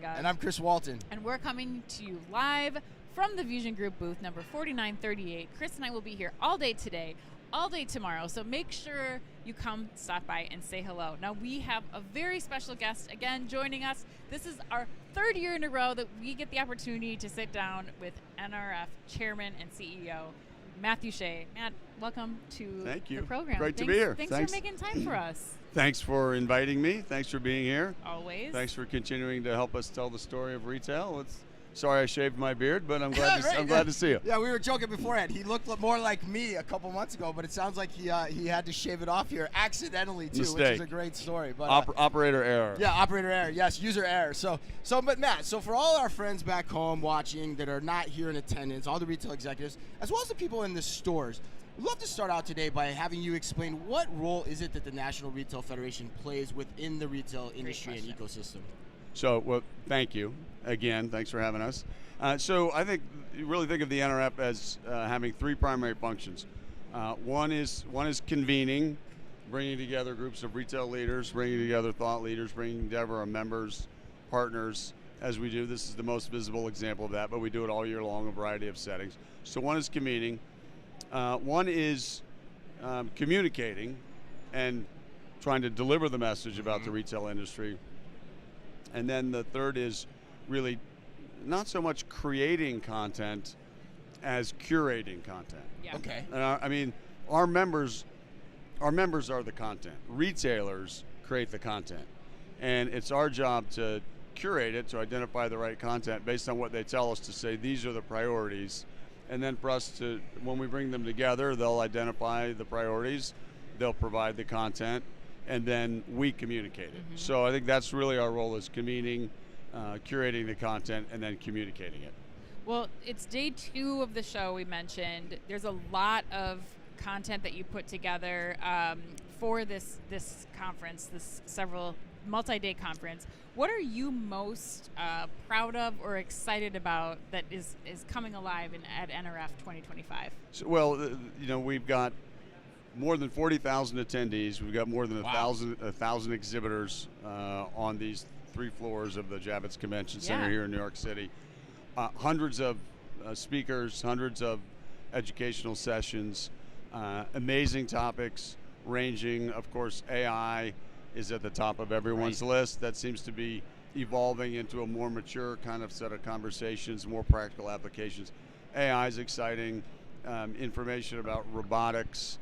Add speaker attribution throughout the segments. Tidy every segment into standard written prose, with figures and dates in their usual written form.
Speaker 1: And I'm Chris Walton.
Speaker 2: And we're coming to you live from the VusionGroup booth number 4938. Chris and I will be here all day today, all day tomorrow. So make sure you come, stop by, and say hello. Now we have a very special guest again joining us. This is our third year in a row that we get the opportunity to sit down with NRF Chairman and CEO Matthew Shay. Matt, welcome to the program.
Speaker 3: Great to be here.
Speaker 2: Thanks for making time for us.
Speaker 3: Thanks for inviting me. Thanks for being here.
Speaker 2: Always.
Speaker 3: Thanks for continuing to help us tell the story of retail. Sorry I shaved my beard, but I'm glad to see you.
Speaker 1: Yeah, we were joking beforehand. He looked more like me a couple months ago, but it sounds like he had to shave it off here accidentally too,
Speaker 3: Mistake.
Speaker 1: which is a great story. But
Speaker 3: operator error.
Speaker 1: Yeah, operator error. Yes, user error. But Matt, so for all our friends back home watching that are not here in attendance, all the retail executives, as well as the people in the stores, we'd love to start out today by having you explain what role is it that the National Retail Federation plays within the retail industry and ecosystem.
Speaker 3: So, well, thank you again. Thanks for having us. So I think you really think of the NRF as having three primary functions. One is convening, bringing together groups of retail leaders, bringing together thought leaders, bringing together our members, partners, as we do. This is the most visible example of that, but we do it all year long, a variety of settings. So one is convening. One is communicating and trying to deliver the message about the retail industry. And then the third is really not so much creating content as curating content.
Speaker 2: Yeah.
Speaker 1: Okay.
Speaker 3: I mean, our members are the content. Retailers create the content. And it's our job to curate it, to identify the right content based on what they tell us to say, these are the priorities. And then for us to, when we bring them together, they'll identify the priorities, they'll provide the content, and then we communicate it. So I think that's really our role, is convening, curating the content, and then communicating it.
Speaker 2: Well, it's day 2 of the show we mentioned. There's a lot of content that you put together for this conference, this several multi-day conference. What are you most proud of or excited about that is coming alive at NRF 2025?
Speaker 3: So, well, we've got more than 40,000 attendees. We've got more than 1,000 exhibitors on these 3 floors of the Javits Convention Center here in New York City. Hundreds of speakers, hundreds of educational sessions, amazing topics ranging, of course, AI is at the top of everyone's list. That seems to be evolving into a more mature kind of set of conversations, more practical applications. AI is exciting, information about robotics,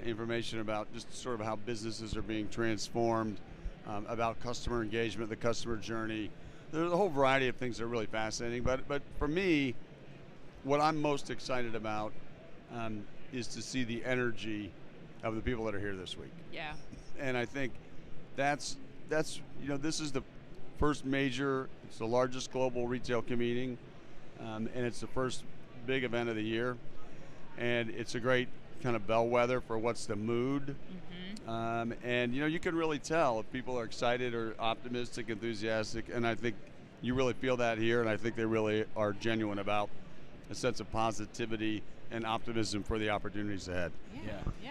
Speaker 3: information about just sort of how businesses are being transformed, about customer engagement, the customer journey. There's a whole variety of things that are really fascinating, but for me, what I'm most excited about is to see the energy of the people that are here this week.
Speaker 2: Yeah.
Speaker 3: And I think that's this is the first major, it's the largest global retail convening, and it's the first big event of the year, and it's a great kind of bellwether for what's the mood. And you can really tell if people are excited or optimistic, enthusiastic, and I think you really feel that here, and I think they really are genuine about a sense of positivity and optimism for the opportunities ahead.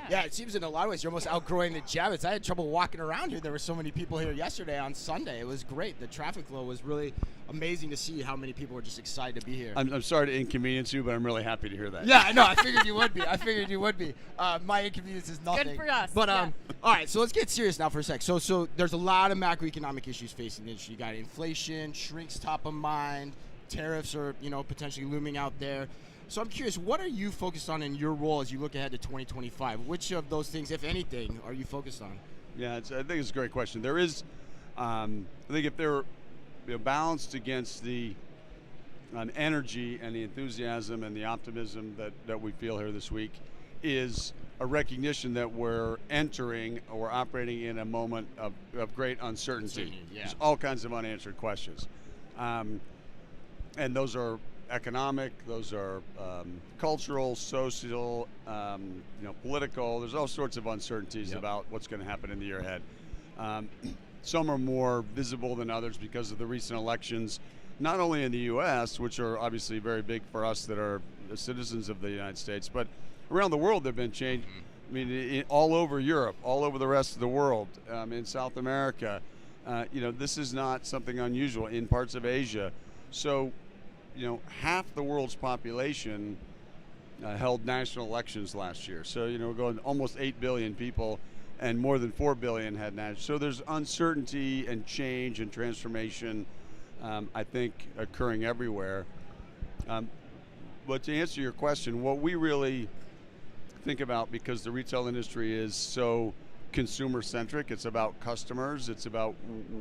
Speaker 1: Yeah, it seems in a lot of ways you're almost outgrowing the Javits. I had trouble walking around here. There were so many people here yesterday on Sunday. It was great. The traffic flow was really amazing to see how many people were just excited to be here.
Speaker 3: I'm sorry to inconvenience you, but I'm really happy to hear that.
Speaker 1: Yeah, I know. I figured you would be. My inconvenience is nothing.
Speaker 2: Good for us.
Speaker 1: But all right, so let's get serious now for a sec. So there's a lot of macroeconomic issues facing the industry. You got inflation, shrinks top of mind, tariffs are potentially looming out there. So I'm curious, what are you focused on in your role as you look ahead to 2025? Which of those things, if anything, are you focused on?
Speaker 3: Yeah, I think it's a great question. There is, I think if they're balanced against the energy and the enthusiasm and the optimism that we feel here this week, is a recognition that we're entering or operating in a moment of great uncertainty. There's all kinds of unanswered questions. And those are economic, those are cultural, social, political. There's all sorts of uncertainties about what's going to happen in the year ahead. Some are more visible than others because of the recent elections, not only in the U.S., which are obviously very big for us that are citizens of the United States, but around the world there have been changes. I mean, all over Europe, all over the rest of the world, in South America, This is not something unusual in parts of Asia. So, half the world's population held national elections last year. So, we're going almost 8 billion people, and more than 4 billion had national. So there's uncertainty and change and transformation, I think, occurring everywhere. But to answer your question, what we really think about, because the retail industry is so consumer-centric, it's about customers, it's about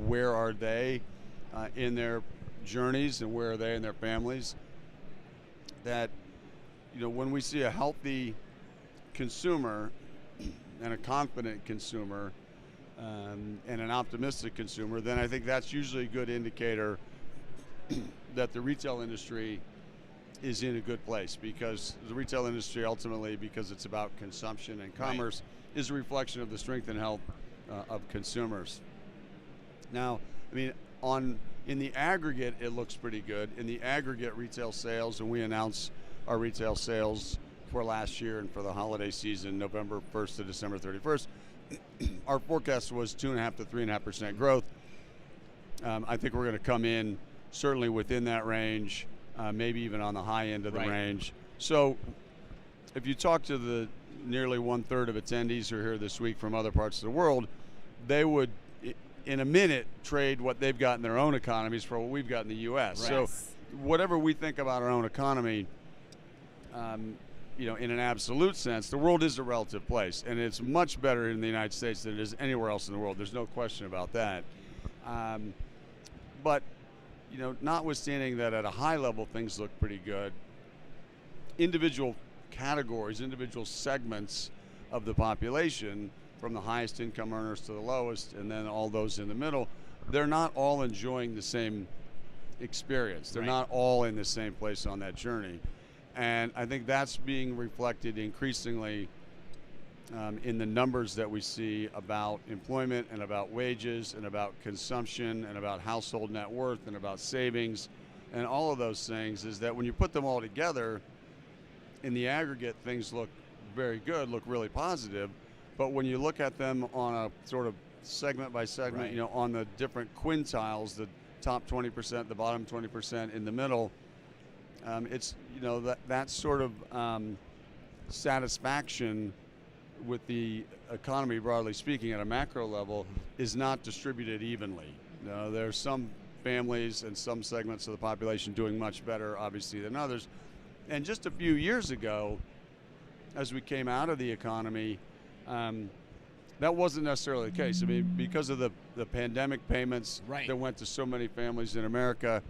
Speaker 3: where are they in their journeys and where are they in their families, that when we see a healthy consumer and a confident consumer and an optimistic consumer, then I think that's usually a good indicator that the retail industry is in a good place, because the retail industry ultimately, because it's about consumption and commerce, is a reflection of the strength and health of consumers. Now, in the aggregate, it looks pretty good. In the aggregate retail sales, and we announce our retail sales for last year and for the holiday season, November 1st to December 31st, our forecast was 2.5% to 3.5% growth. I think we're going to come in certainly within that range, maybe even on the high end of the range. So if you talk to the nearly 1/3 of attendees who are here this week from other parts of the world, they would, in a minute, trade what they've got in their own economies for what we've got in the U.S. So whatever we think about our own economy, in an absolute sense, the world is a relative place, and it's much better in the United States than it is anywhere else in the world. There's no question about that. But notwithstanding that, at a high level, things look pretty good. Individual categories, individual segments of the population, from the highest income earners to the lowest, and then all those in the middle, they're not all enjoying the same experience. They're not all in the same place on that journey. And I think that's being reflected increasingly in the numbers that we see about employment and about wages and about consumption and about household net worth and about savings and all of those things, is that when you put them all together, in the aggregate, things look very good, look really positive. But when you look at them on a sort of segment by segment, on the different quintiles, the top 20%, the bottom 20%, in the middle, it's, that sort of satisfaction with the economy, broadly speaking, at a macro level, is not distributed evenly. There are some families and some segments of the population doing much better, obviously, than others. And just a few years ago, as we came out of the economy, that wasn't necessarily the case. Because of the pandemic payments that went to so many families in America,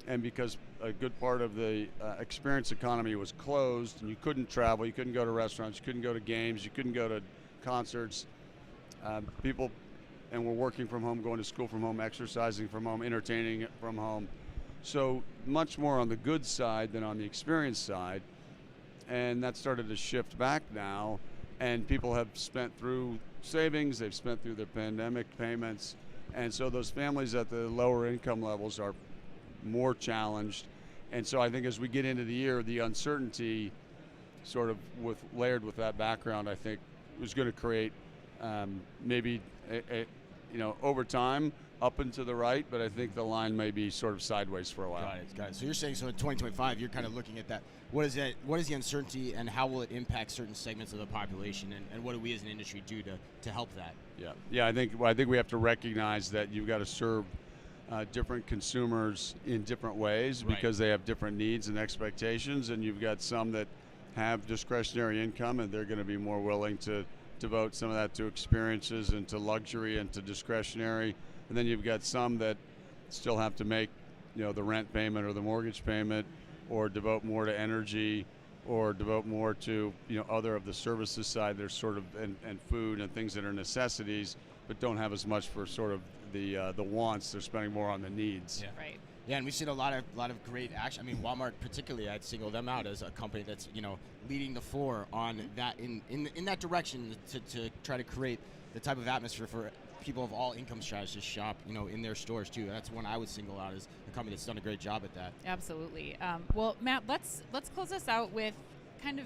Speaker 3: and because a good part of the experience economy was closed, and you couldn't travel, you couldn't go to restaurants, you couldn't go to games, you couldn't go to concerts, people were working from home, going to school from home, exercising from home, entertaining from home. So much more on the good side than on the experience side. And that started to shift back now, and people have spent through savings, they've spent through their pandemic payments, and so those families at the lower income levels are more challenged. And so I think as we get into the year, the uncertainty sort of layered with that background, I think, was going to create maybe over time up and to the right, but I think the line may be sort of sideways for a while.
Speaker 1: Got it. So you're saying, in 2025, you're kind of looking at that. What is the uncertainty, and how will it impact certain segments of the population, and what do we as an industry do to help that?
Speaker 3: Yeah. I think we have to recognize that you've got to serve different consumers in different ways, because they have different needs and expectations, and you've got some that have discretionary income, and they're going to be more willing to devote some of that to experiences and to luxury and to discretionary. And then you've got some that still have to make, the rent payment or the mortgage payment, or devote more to energy, or devote more to, other of the services side. There's sort of, and food and things that are necessities, but don't have as much for sort of the wants. They're spending more on the needs.
Speaker 2: Yeah. Right.
Speaker 1: Yeah, and we've seen a lot of great action. Walmart particularly, I'd single them out as a company that's leading the floor on that in that direction to try to create the type of atmosphere for people of all income stratas to shop in their stores too. That's one I would single out as a company that's done a great job at that.
Speaker 2: Absolutely. Well, Matt, let's close this out with kind of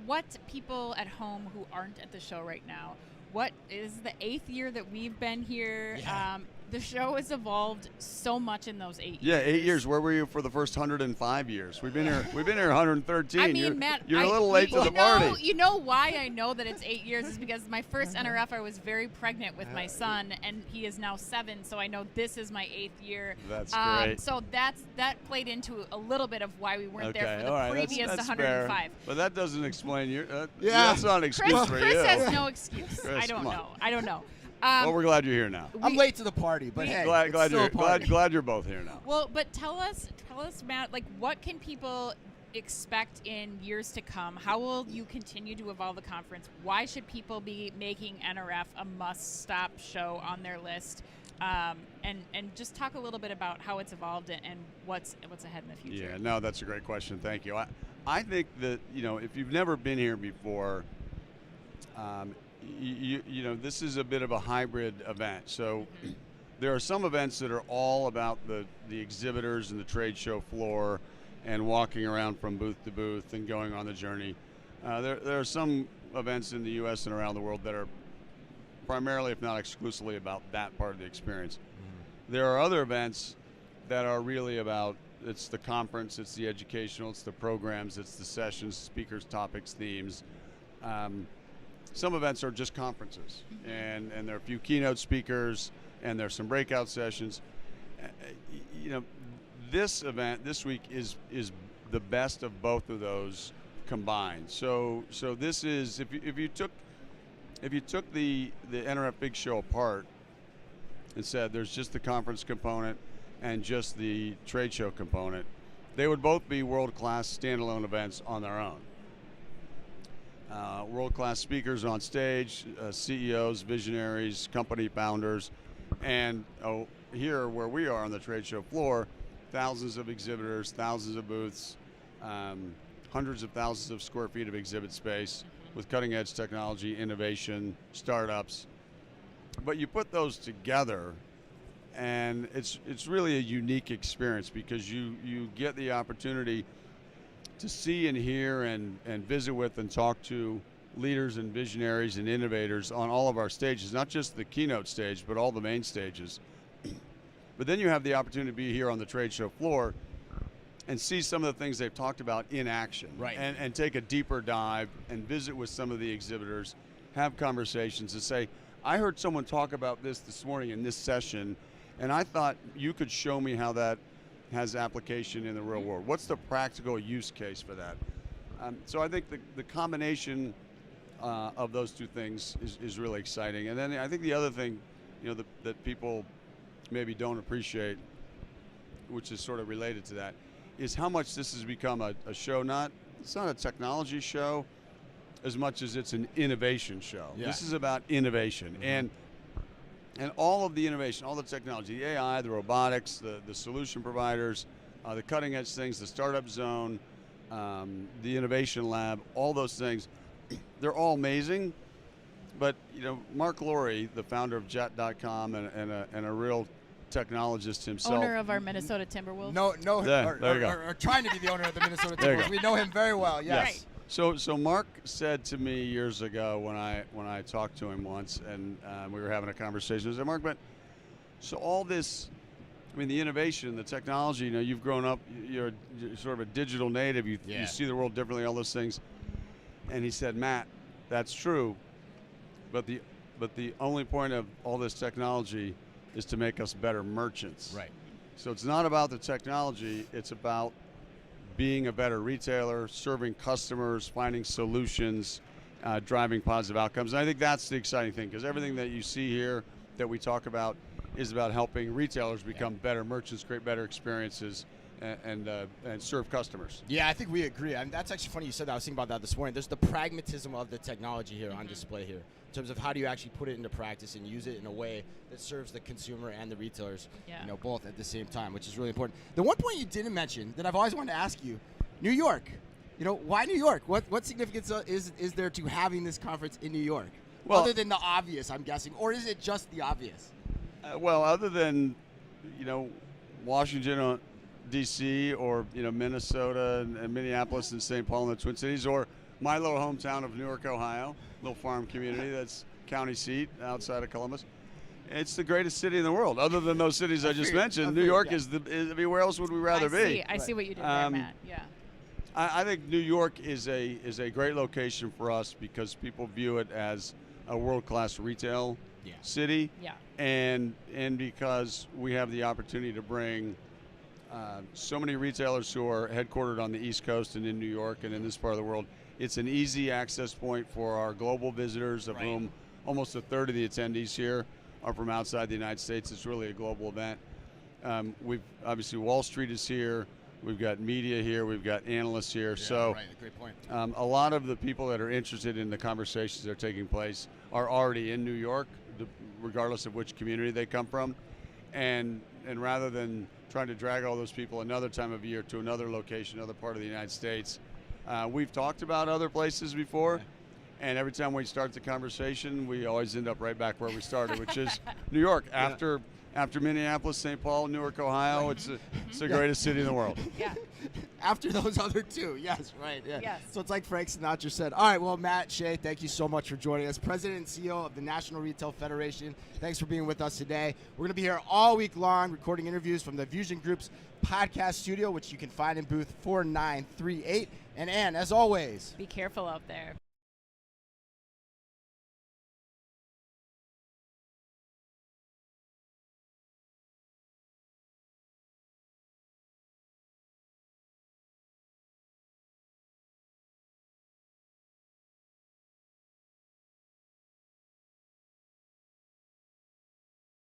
Speaker 2: what people at home who aren't at the show right now. What is the 8th year that we've been here?
Speaker 1: Yeah.
Speaker 2: The show has evolved so much in those 8 years.
Speaker 3: Yeah, 8 years. Where were you for the first 105 years? We've been here 113.
Speaker 2: I mean, Matt,
Speaker 3: you're a little late to the party.
Speaker 2: You know why I know that it's 8 years is because my first NRF, I was very pregnant with my son, and he is now 7, so I know this is my 8th year.
Speaker 3: That's great.
Speaker 2: So that played into a little bit of why we weren't there for the
Speaker 3: all right.
Speaker 2: previous
Speaker 3: that's
Speaker 2: 105.
Speaker 3: Fair. But that doesn't explain your.
Speaker 1: Yeah.
Speaker 3: That's not an excuse for
Speaker 2: Chris
Speaker 3: you.
Speaker 2: has no excuse.
Speaker 3: Chris,
Speaker 2: I don't
Speaker 3: come on.
Speaker 2: know. I don't know.
Speaker 3: Well, we're glad you're here now.
Speaker 1: I'm late to the party, but hey,
Speaker 3: Glad
Speaker 1: it's still a party.
Speaker 3: glad you're both here now.
Speaker 2: Well, but tell us, Matt, like, what can people expect in years to come? How will you continue to evolve the conference? Why should people be making NRF a must-stop show on their list? And just talk a little bit about how it's evolved and what's ahead in the future.
Speaker 3: Yeah, no, that's a great question. Thank you. I think that, if you've never been here before, this is a bit of a hybrid event. So there are some events that are all about the exhibitors and the trade show floor and walking around from booth to booth and going on the journey. There are some events in the U.S. and around the world that are primarily, if not exclusively, about that part of the experience. Mm-hmm. There are other events that are really about, it's the conference, it's the educational, it's the programs, it's the sessions, speakers, topics, themes. Some events are just conferences, and there are a few keynote speakers, and there's some breakout sessions. This event this week is the best of both of those combined. So this is, if you took the NRF Big Show apart and said there's just the conference component and just the trade show component, they would both be world-class standalone events on their own. World-class speakers on stage, CEOs, visionaries, company founders, and here where we are on the trade show floor, thousands of exhibitors, thousands of booths, hundreds of thousands of square feet of exhibit space with cutting-edge technology, innovation, startups. But you put those together, and it's really a unique experience because you get the opportunity to see and hear and visit with and talk to leaders and visionaries and innovators on all of our stages, not just the keynote stage, but all the main stages. But then you have the opportunity to be here on the trade show floor and see some of the things they've talked about in action.
Speaker 1: Right.
Speaker 3: And take a deeper dive and visit with some of the exhibitors, have conversations and say, I heard someone talk about this morning in this session, and I thought you could show me how that has application in the real world. What's the practical use case for that? So I think the combination of those two things is really exciting. And then I think the other thing, that people maybe don't appreciate, which is sort of related to that, is how much this has become a show. It's not a technology show as much as it's an innovation show. Yeah. This is about innovation. Mm-hmm. And all of the innovation, all the technology, the AI, the robotics, the solution providers, the cutting edge things, the startup zone, the innovation lab, all those things, they're all amazing. But Mark Lowry, the founder of Jet.com and a real technologist himself,
Speaker 2: owner of our Minnesota Timberwolves.
Speaker 1: Or trying to be the owner of the Minnesota Timberwolves. We know him very well. Yes.
Speaker 2: Right.
Speaker 3: So Mark said to me years ago when I talked to him once, and we were having a conversation. I said, Mark, but so all this, the innovation, the technology. You've grown up. You're sort of a digital native. You see the world differently. All those things. And he said, Matt, that's true, but the only point of all this technology is to make us better merchants.
Speaker 1: Right.
Speaker 3: So it's not about the technology. It's about being a better retailer, serving customers, finding solutions, driving positive outcomes. And I think that's the exciting thing, because everything that you see here that we talk about is about helping retailers become better merchants, create better experiences, and serve customers.
Speaker 1: Yeah, I think we agree. That's actually funny you said that. I was thinking about that this morning. There's the pragmatism of the technology here on display here, in terms of how do you actually put it into practice and use it in a way that serves the consumer and the retailers, both at the same time, which is really important. The one point you didn't mention that I've always wanted to ask you, New York. Why New York? What significance is there to having this conference in New York? Well, other than the obvious, I'm guessing, or is it just the obvious?
Speaker 3: Well, other than, Washington, D.C., or Minnesota and Minneapolis and St. Paul and the Twin Cities, or my little hometown of Newark, Ohio, little farm community that's county seat outside of Columbus. It's the greatest city in the world. Other than those cities I just mentioned, New York is where else would we rather be?
Speaker 2: I see what you did there, Matt. Yeah.
Speaker 3: I think New York is a great location for us because people view it as a world-class retail city.
Speaker 2: Yeah.
Speaker 3: And because we have the opportunity to bring so many retailers who are headquartered on the East Coast and in New York and in this part of the world, it's an easy access point for our global visitors, of whom almost a third of the attendees here are from outside the United States. It's really a global event. We've obviously Wall Street is here. We've got media here. We've got analysts here.
Speaker 1: Great point.
Speaker 3: A lot of the people that are interested in the conversations that are taking place are already in New York, regardless of which community they come from. And rather than trying to drag all those people another time of year to another location, another part of the United States, we've talked about other places before. And every time we start the conversation, we always end up right back where we started, which is New York. After Minneapolis, St. Paul, Newark, Ohio, it's the greatest city in the world.
Speaker 2: Yeah.
Speaker 1: After those other two, yes, right. Yeah.
Speaker 2: Yes.
Speaker 1: So it's like Frank Sinatra said. All right, well, Matt, Shay, thank you so much for joining us. President and CEO of the National Retail Federation, thanks for being with us today. We're going to be here all week long recording interviews from the VusionGroup's Podcast Studio, which you can find in booth 4938. And Ann, as always,
Speaker 2: be careful out there.